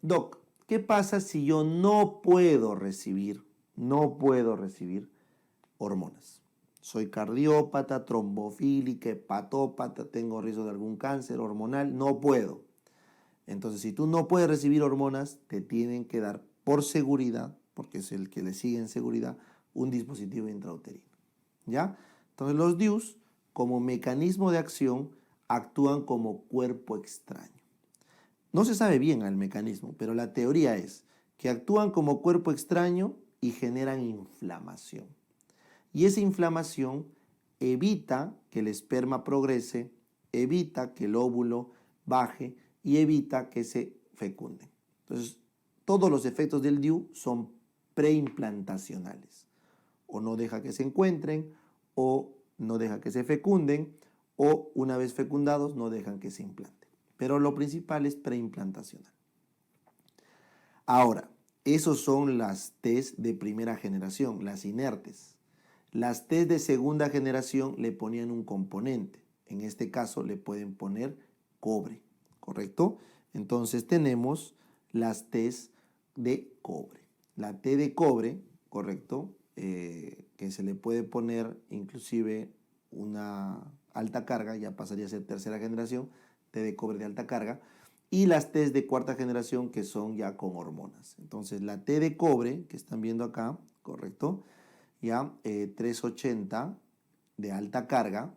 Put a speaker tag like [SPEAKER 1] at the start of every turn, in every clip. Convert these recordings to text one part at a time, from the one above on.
[SPEAKER 1] Doc, ¿qué pasa si yo no puedo recibir hormonas? Soy cardiópata, trombofílica, hepatópata, tengo riesgo de algún cáncer hormonal, no puedo. Entonces, si tú no puedes recibir hormonas, te tienen que dar por seguridad, porque es el que le sigue en seguridad, un dispositivo intrauterino. ¿Ya? Entonces, los DIUs, como mecanismo de acción, actúan como cuerpo extraño. No se sabe bien el mecanismo, pero la teoría es que actúan como cuerpo extraño y generan inflamación. Y esa inflamación evita que el esperma progrese, evita que el óvulo baje y evita que se fecunde. Entonces, todos los efectos del DIU son preimplantacionales. O no deja que se encuentren, o no deja que se fecunden, o una vez fecundados no dejan que se implanten. Pero lo principal es preimplantacional. Ahora, esos son las Ts de primera generación, las inertes. Las Ts de segunda generación le ponían un componente. En este caso le pueden poner cobre, ¿correcto? Entonces tenemos las Ts de cobre. La T de cobre, ¿correcto? Que se le puede poner inclusive una alta carga, ya pasaría a ser tercera generación, T de cobre de alta carga, y las T de cuarta generación que son ya con hormonas. Entonces la T de cobre que están viendo acá, ¿correcto? Ya 380 de alta carga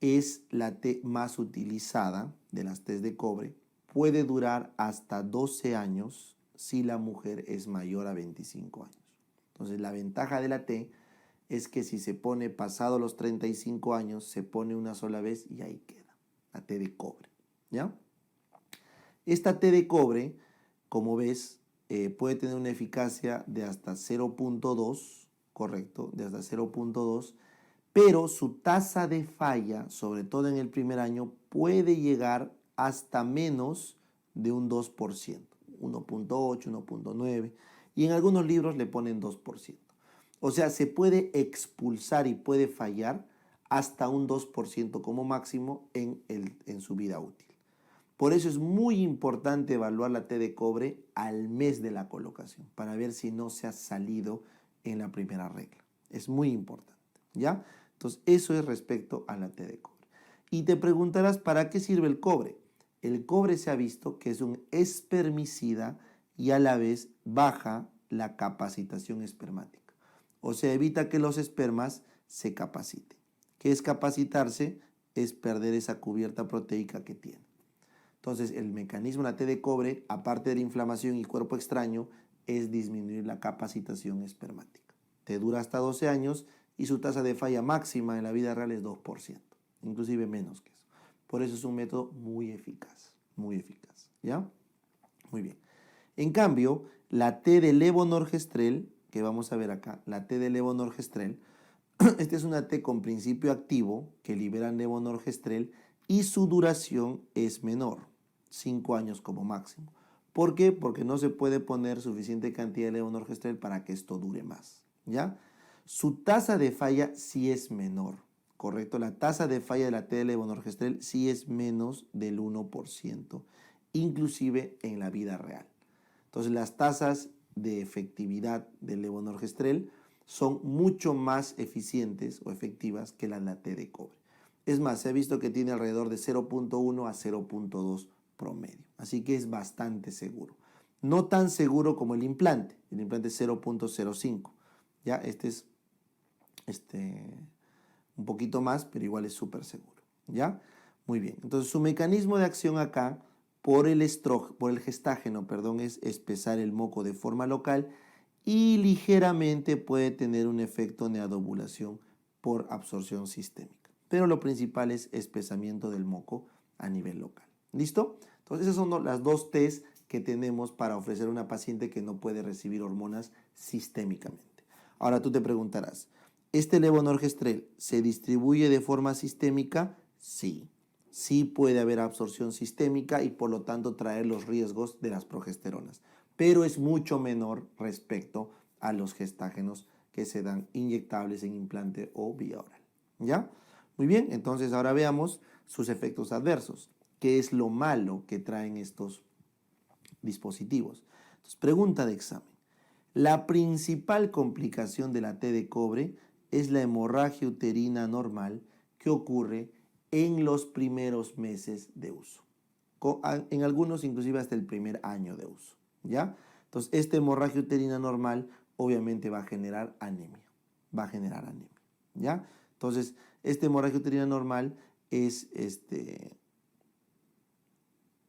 [SPEAKER 1] es la T más utilizada de las T de cobre. Puede durar hasta 12 años si la mujer es mayor a 25 años. Entonces la ventaja de la T es que si se pone pasado los 35 años, se pone una sola vez y ahí queda, la T de cobre, ¿ya? Esta T de cobre, como ves, puede tener una eficacia de hasta 0.2, correcto, de hasta 0.2, pero su tasa de falla, sobre todo en el primer año, puede llegar hasta menos de un 2%, 1.8, 1.9, y en algunos libros le ponen 2%. O sea, se puede expulsar y puede fallar hasta un 2% como máximo en su vida útil. Por eso es muy importante evaluar la T de cobre al mes de la colocación, para ver si no se ha salido en la primera regla. Es muy importante, ¿ya? Entonces, eso es respecto a la T de cobre. Y te preguntarás, ¿para qué sirve el cobre? El cobre se ha visto que es un espermicida y a la vez baja la capacitación espermática. O sea, evita que los espermas se capaciten. ¿Qué es capacitarse? Es perder esa cubierta proteica que tiene. Entonces, el mecanismo de la T de cobre, aparte de la inflamación y cuerpo extraño, es disminuir la capacitación espermática. Te dura hasta 12 años y su tasa de falla máxima en la vida real es 2%, inclusive menos que eso. Por eso es un método muy eficaz, ¿ya? Muy bien. En cambio, la T de levonorgestrel, que vamos a ver acá, la T de levonorgestrel, esta es una T con principio activo que libera levonorgestrel y su duración es menor, 5 años como máximo. ¿Por qué? Porque no se puede poner suficiente cantidad de levonorgestrel para que esto dure más, ¿ya? Su tasa de falla sí es menor, ¿correcto? La tasa de falla de la T de levonorgestrel sí es menos del 1%, inclusive en la vida real. Entonces las tasas de efectividad del levonorgestrel son mucho más eficientes o efectivas que la T de cobre. Es más, se ha visto que tiene alrededor de 0.1 a 0.2 promedio. Así que es bastante seguro. No tan seguro como el implante. El implante es 0.05. Ya, este es un poquito más, pero igual es súper seguro. ¿Ya? Muy bien. Entonces su mecanismo de acción acá por el gestágeno, es espesar el moco de forma local y ligeramente puede tener un efecto neadovulación por absorción sistémica. Pero lo principal es espesamiento del moco a nivel local. ¿Listo? Entonces esas son las dos T's que tenemos para ofrecer a una paciente que no puede recibir hormonas sistémicamente. Ahora tú te preguntarás, ¿este levonorgestrel se distribuye de forma sistémica? Sí. Sí puede haber absorción sistémica y por lo tanto traer los riesgos de las progesteronas, pero es mucho menor respecto a los gestágenos que se dan inyectables en implante o vía oral. ¿Ya? Muy bien, entonces ahora veamos sus efectos adversos. ¿Qué es lo malo que traen estos dispositivos. Entonces, pregunta de examen. La principal complicación de la T de cobre es la hemorragia uterina normal que ocurre en los primeros meses de uso. En algunos inclusive hasta el primer año de uso, ¿ya? Entonces, esta hemorragia uterina normal obviamente va a generar anemia. ¿Ya? Entonces, esta hemorragia uterina normal es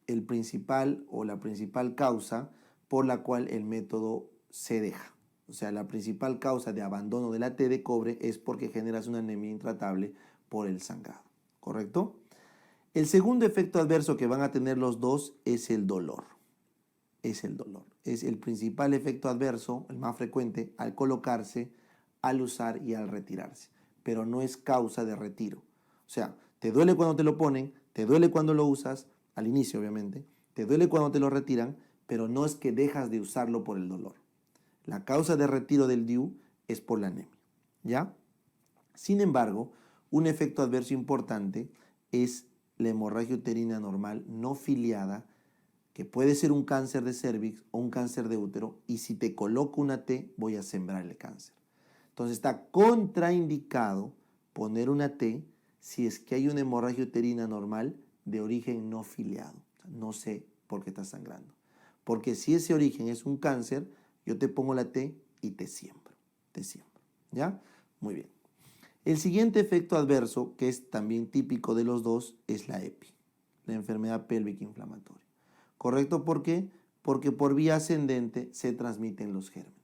[SPEAKER 1] el principal o la principal causa por la cual el método se deja. O sea, la principal causa de abandono de la T de cobre es porque generas una anemia intratable por el sangrado, ¿correcto? El segundo efecto adverso que van a tener los dos es el dolor. Es el principal efecto adverso, el más frecuente, al colocarse, al usar y al retirarse. Pero no es causa de retiro. O sea, te duele cuando te lo ponen, te duele cuando lo usas, al inicio obviamente, te duele cuando te lo retiran, pero no es que dejas de usarlo por el dolor. La causa de retiro del DIU es por la anemia, ¿ya? Sin embargo, un efecto adverso importante es la hemorragia uterina normal no filiada, que puede ser un cáncer de cervix o un cáncer de útero, y si te coloco una T, voy a sembrar el cáncer. Entonces está contraindicado poner una T si es que hay una hemorragia uterina normal de origen no filiado. No sé por qué estás sangrando. Porque si ese origen es un cáncer, yo te pongo la T y te siembro. ¿Ya? Muy bien. El siguiente efecto adverso, que es también típico de los dos, es la EPI, la enfermedad pélvica inflamatoria. ¿Correcto? ¿Por qué? Porque por vía ascendente se transmiten los gérmenes.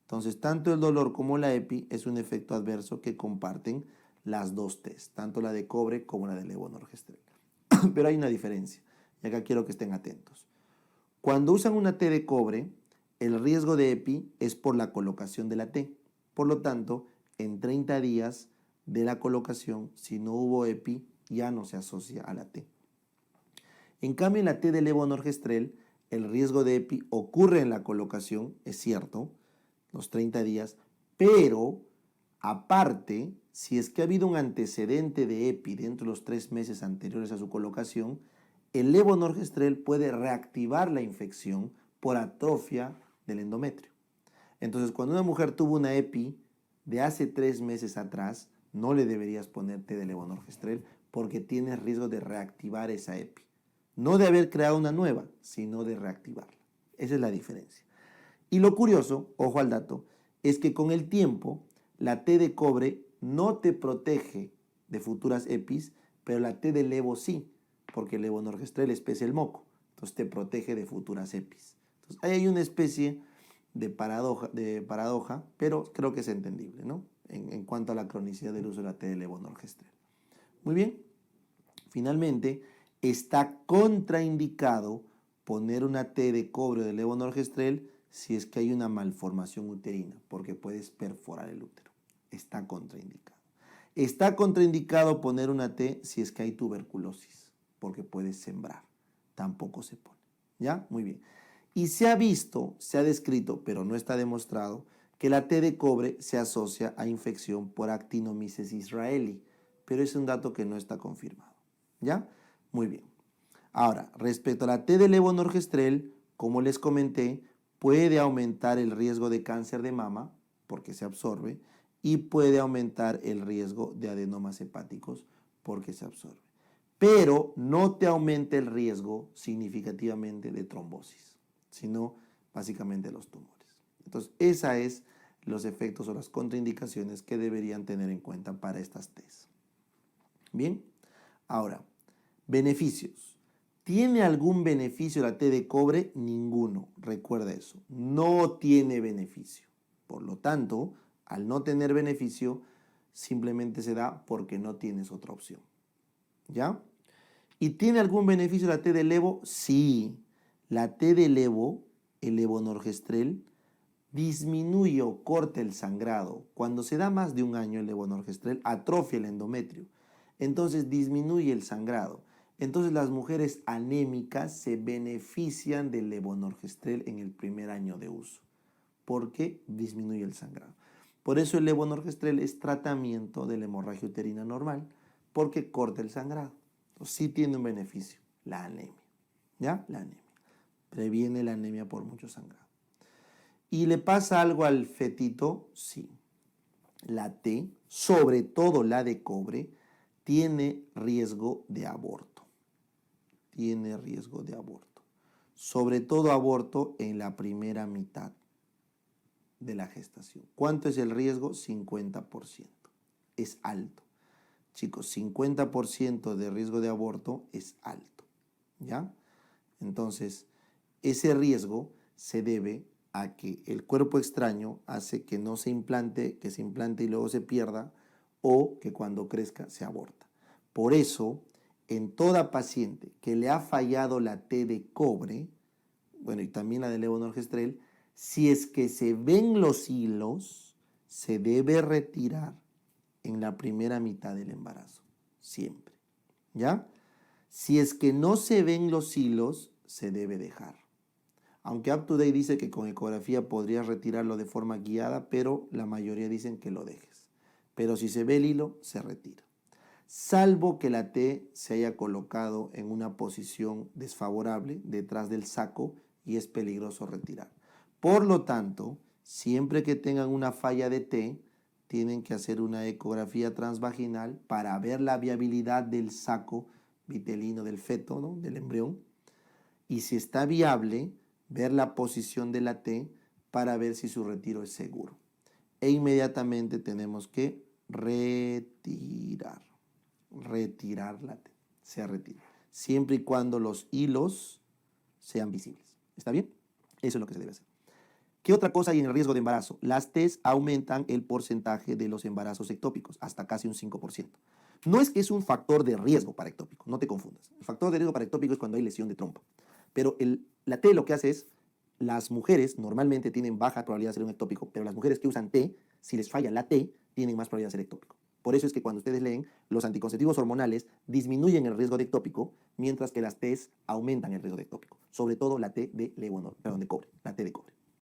[SPEAKER 1] Entonces, tanto el dolor como la EPI es un efecto adverso que comparten las dos T's, tanto la de cobre como la de levonorgestrel. Pero hay una diferencia, y acá quiero que estén atentos. Cuando usan una T de cobre, el riesgo de EPI es por la colocación de la T. Por lo tanto, en 30 días de la colocación, si no hubo EPI, ya no se asocia a la T. En cambio, en la T de levonorgestrel, el riesgo de EPI ocurre en la colocación, es cierto, los 30 días, pero aparte, si es que ha habido un antecedente de EPI dentro de los 3 meses anteriores a su colocación, el levonorgestrel puede reactivar la infección por atrofia del endometrio. Entonces, cuando una mujer tuvo una EPI de hace 3 meses atrás, no le deberías poner T de levonorgestrel porque tienes riesgo de reactivar esa EPI. No de haber creado una nueva, sino de reactivarla. Esa es la diferencia. Y lo curioso, ojo al dato, es que con el tiempo la T de cobre no te protege de futuras EPIs, pero la T de levo sí, porque el levonorgestrel especie el moco, entonces te protege de futuras EPIs. Entonces ahí hay una especie de paradoja, pero creo que es entendible, ¿no? En cuanto a la cronicidad del uso de la T de levonorgestrel. Muy bien. Finalmente, está contraindicado poner una T de cobre o de levonorgestrel si es que hay una malformación uterina, porque puedes perforar el útero. Está contraindicado. Está contraindicado poner una T si es que hay tuberculosis, porque puedes sembrar. Tampoco se pone. ¿Ya? Muy bien. Y se ha visto, se ha descrito, pero no está demostrado, que la T de cobre se asocia a infección por Actinomyces israelí, pero es un dato que no está confirmado. ¿Ya? Muy bien. Ahora, respecto a la T de levonorgestrel, como les comenté, puede aumentar el riesgo de cáncer de mama, porque se absorbe, y puede aumentar el riesgo de adenomas hepáticos, porque se absorbe. Pero no te aumenta el riesgo significativamente de trombosis, sino básicamente los tumores. Entonces, esos es los efectos o las contraindicaciones que deberían tener en cuenta para estas T's. Bien, ahora, beneficios. ¿Tiene algún beneficio la T de cobre? Ninguno. Recuerda eso. No tiene beneficio. Por lo tanto, al no tener beneficio, simplemente se da porque no tienes otra opción. ¿Ya? ¿Y tiene algún beneficio la T de levo? Sí. La T de levo, el levonorgestrel, disminuye o corta el sangrado. Cuando se da más de un año el levonorgestrel, atrofia el endometrio. Entonces disminuye el sangrado. Entonces las mujeres anémicas se benefician del levonorgestrel en el primer año de uso, porque disminuye el sangrado. Por eso el levonorgestrel es tratamiento de la hemorragia uterina normal, porque corta el sangrado. Entonces sí tiene un beneficio, la anemia. ¿Ya? La anemia. previene la anemia por mucho sangrado. ¿Y le pasa algo al fetito? Sí. La T, sobre todo la de cobre, tiene riesgo de aborto. Tiene riesgo de aborto. Sobre todo aborto en la primera mitad de la gestación. ¿Cuánto es el riesgo? 50%. Es alto. Chicos, 50% de riesgo de aborto es alto. ¿Ya? Entonces, ese riesgo se debe a que el cuerpo extraño hace que no se implante, que se implante y luego se pierda, o que cuando crezca se aborta. Por eso, en toda paciente que le ha fallado la T de cobre, bueno, y también la de levonorgestrel, si es que se ven los hilos, se debe retirar en la primera mitad del embarazo, siempre. ¿Ya? Si es que no se ven los hilos, se debe dejar. Aunque UpToDate dice que con ecografía podrías retirarlo de forma guiada, pero la mayoría dicen que lo dejes. Pero si se ve el hilo, se retira. Salvo que la T se haya colocado en una posición desfavorable detrás del saco y es peligroso retirar. Por lo tanto, siempre que tengan una falla de T, tienen que hacer una ecografía transvaginal para ver la viabilidad del saco vitelino del feto, ¿no? Del embrión. Y si está viable, ver la posición de la T para ver si su retiro es seguro. E inmediatamente tenemos que retirar la T. Se retira. Siempre y cuando los hilos sean visibles. ¿Está bien? Eso es lo que se debe hacer. ¿Qué otra cosa hay en el riesgo de embarazo? Las T's aumentan el porcentaje de los embarazos ectópicos, hasta casi un 5%. No es que es un factor de riesgo para ectópico, no te confundas. El factor de riesgo para ectópico es cuando hay lesión de trompa. Pero la T lo que hace es, las mujeres normalmente tienen baja probabilidad de ser un ectópico, pero las mujeres que usan T, si les falla la T, tienen más probabilidad de ser ectópico. Por eso es que cuando ustedes leen, los anticonceptivos hormonales disminuyen el riesgo de ectópico, mientras que las T's aumentan el riesgo de ectópico. Sobre todo la T de cobre, la T de cobre.